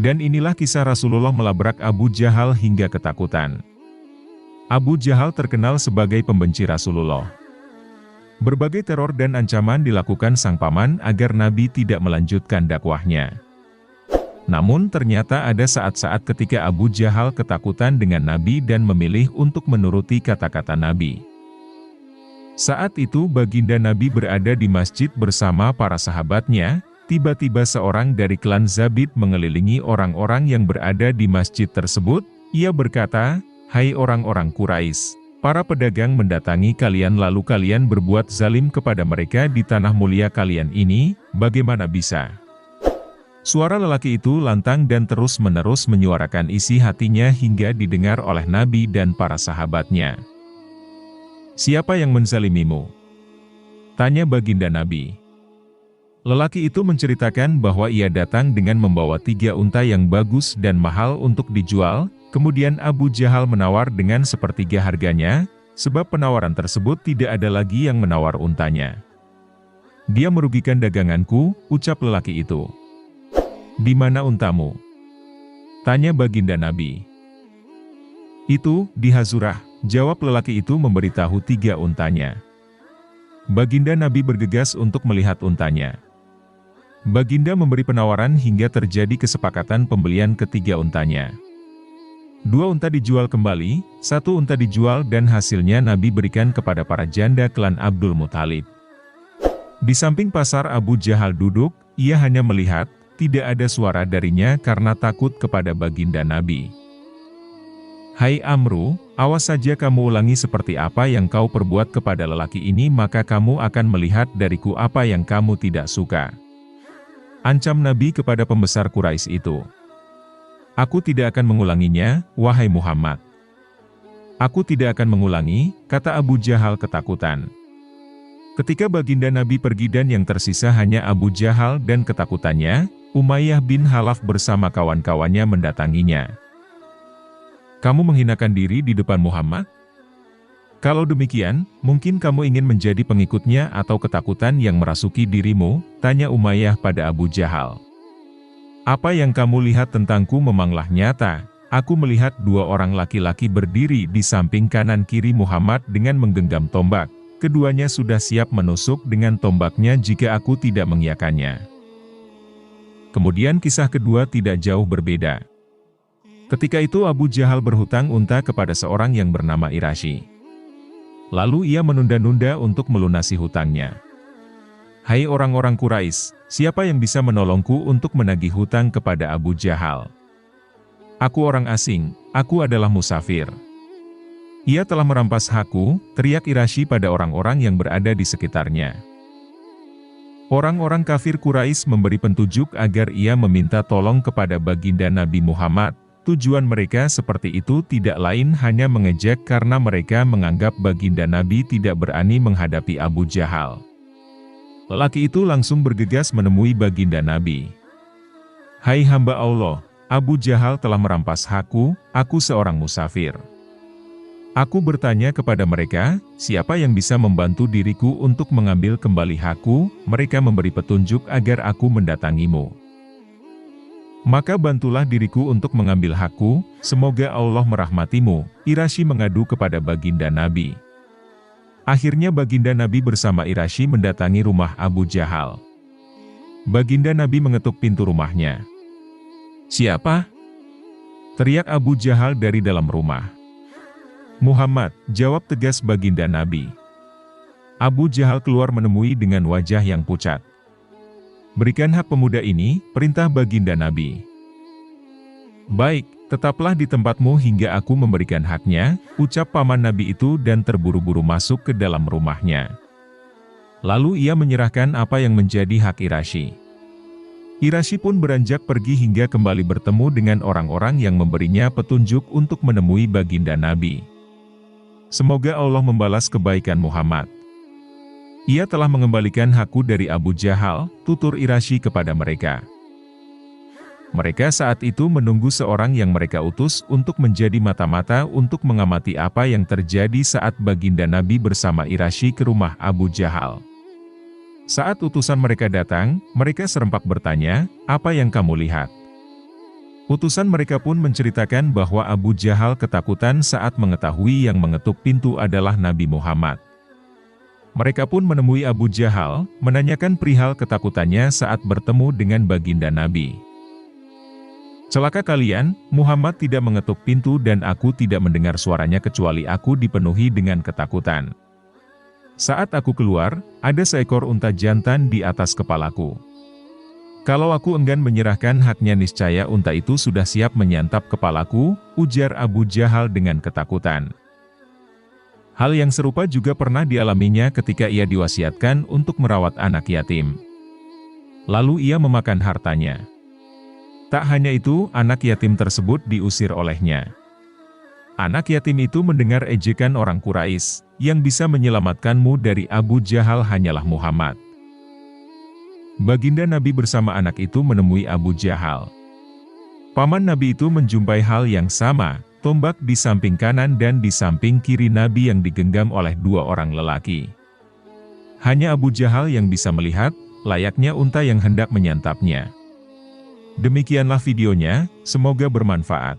Dan inilah kisah Rasulullah melabrak Abu Jahal hingga ketakutan. Abu Jahal terkenal sebagai pembenci Rasulullah. Berbagai teror dan ancaman dilakukan sang paman agar Nabi tidak melanjutkan dakwahnya. Namun ternyata ada saat-saat ketika Abu Jahal ketakutan dengan Nabi dan memilih untuk menuruti kata-kata Nabi. Saat itu baginda Nabi berada di masjid bersama para sahabatnya. Tiba-tiba seorang dari klan Zabid mengelilingi orang-orang yang berada di masjid tersebut. Ia berkata, "Hai orang-orang Quraisy, para pedagang mendatangi kalian lalu kalian berbuat zalim kepada mereka di tanah mulia kalian ini, bagaimana bisa?" Suara lelaki itu lantang dan terus-menerus menyuarakan isi hatinya hingga didengar oleh Nabi dan para sahabatnya. "Siapa yang menzalimimu?" tanya baginda Nabi. Lelaki itu menceritakan bahwa ia datang dengan membawa 3 unta yang bagus dan mahal untuk dijual, kemudian Abu Jahal menawar dengan sepertiga harganya, sebab penawaran tersebut tidak ada lagi yang menawar untanya. "Dia merugikan daganganku," ucap lelaki itu. "Di mana untamu?" tanya baginda Nabi. "Itu, di Hazurah," jawab lelaki itu memberitahu 3 untanya. Baginda Nabi bergegas untuk melihat untanya. Baginda memberi penawaran hingga terjadi kesepakatan pembelian ketiga untanya. 2 unta dijual kembali, 1 unta dijual dan hasilnya Nabi berikan kepada para janda klan Abdul Muthalib. Di samping pasar Abu Jahal duduk, ia hanya melihat, tidak ada suara darinya karena takut kepada baginda Nabi. "Hai Amru, awas saja kamu ulangi seperti apa yang kau perbuat kepada lelaki ini maka kamu akan melihat dariku apa yang kamu tidak suka," ancam Nabi kepada pembesar Quraisy itu. "Aku tidak akan mengulanginya, wahai Muhammad." "Aku tidak akan mengulangi," kata Abu Jahal ketakutan. Ketika baginda Nabi pergi dan yang tersisa hanya Abu Jahal dan ketakutannya, Umayyah bin Khalaf bersama kawan-kawannya mendatanginya. "Kamu menghinakan diri di depan Muhammad? Kalau demikian, mungkin kamu ingin menjadi pengikutnya atau ketakutan yang merasuki dirimu?" tanya Umayyah pada Abu Jahal. "Apa yang kamu lihat tentangku memanglah nyata. Aku melihat 2 orang laki-laki berdiri di samping kanan kiri Muhammad dengan menggenggam tombak. Keduanya sudah siap menusuk dengan tombaknya jika aku tidak mengiyakannya." Kemudian kisah kedua tidak jauh berbeda. Ketika itu Abu Jahal berhutang unta kepada seorang yang bernama Irashi. Lalu ia menunda-nunda untuk melunasi hutangnya. "Hai orang-orang Quraisy, siapa yang bisa menolongku untuk menagih hutang kepada Abu Jahal? Aku orang asing, aku adalah musafir. Ia telah merampas hakku," teriak Irashi pada orang-orang yang berada di sekitarnya. Orang-orang kafir Quraisy memberi petunjuk agar ia meminta tolong kepada baginda Nabi Muhammad. Tujuan mereka seperti itu tidak lain hanya mengejek karena mereka menganggap baginda Nabi tidak berani menghadapi Abu Jahal. Lelaki itu langsung bergegas menemui baginda Nabi. "Hai hamba Allah, Abu Jahal telah merampas hakku, aku seorang musafir. Aku bertanya kepada mereka, siapa yang bisa membantu diriku untuk mengambil kembali hakku?" Mereka memberi petunjuk agar aku mendatangimu. "Maka bantulah diriku untuk mengambil hakku, semoga Allah merahmatimu," Irashi mengadu kepada baginda Nabi. Akhirnya baginda Nabi bersama Irashi mendatangi rumah Abu Jahal. Baginda Nabi mengetuk pintu rumahnya. "Siapa?" teriak Abu Jahal dari dalam rumah. "Muhammad," jawab tegas baginda Nabi. Abu Jahal keluar menemui dengan wajah yang pucat. "Berikan hak pemuda ini," perintah baginda Nabi. "Baik, tetaplah di tempatmu hingga aku memberikan haknya," ucap paman Nabi itu dan terburu-buru masuk ke dalam rumahnya. Lalu ia menyerahkan apa yang menjadi hak Irashi. Irashi pun beranjak pergi hingga kembali bertemu dengan orang-orang yang memberinya petunjuk untuk menemui baginda Nabi. "Semoga Allah membalas kebaikan Muhammad. Ia telah mengembalikan hakku dari Abu Jahal," tutur Irashi kepada mereka. Mereka saat itu menunggu seorang yang mereka utus untuk menjadi mata-mata untuk mengamati apa yang terjadi saat baginda Nabi bersama Irashi ke rumah Abu Jahal. Saat utusan mereka datang, mereka serempak bertanya, "Apa yang kamu lihat?" Utusan mereka pun menceritakan bahwa Abu Jahal ketakutan saat mengetahui yang mengetuk pintu adalah Nabi Muhammad. Mereka pun menemui Abu Jahal, menanyakan perihal ketakutannya saat bertemu dengan baginda Nabi. "Celaka kalian, Muhammad tidak mengetuk pintu dan aku tidak mendengar suaranya kecuali aku dipenuhi dengan ketakutan. Saat aku keluar, ada seekor unta jantan di atas kepalaku. Kalau aku enggan menyerahkan haknya niscaya unta itu sudah siap menyantap kepalaku," ujar Abu Jahal dengan ketakutan. Hal yang serupa juga pernah dialaminya ketika ia diwasiatkan untuk merawat anak yatim. Lalu ia memakan hartanya. Tak hanya itu, anak yatim tersebut diusir olehnya. Anak yatim itu mendengar ejekan orang Quraisy, "Yang bisa menyelamatkanmu dari Abu Jahal hanyalah Muhammad." Baginda Nabi bersama anak itu menemui Abu Jahal. Paman Nabi itu menjumpai hal yang sama, tombak di samping kanan dan di samping kiri Nabi yang digenggam oleh dua orang lelaki. Hanya Abu Jahal yang bisa melihat, layaknya unta yang hendak menyantapnya. Demikianlah videonya, semoga bermanfaat.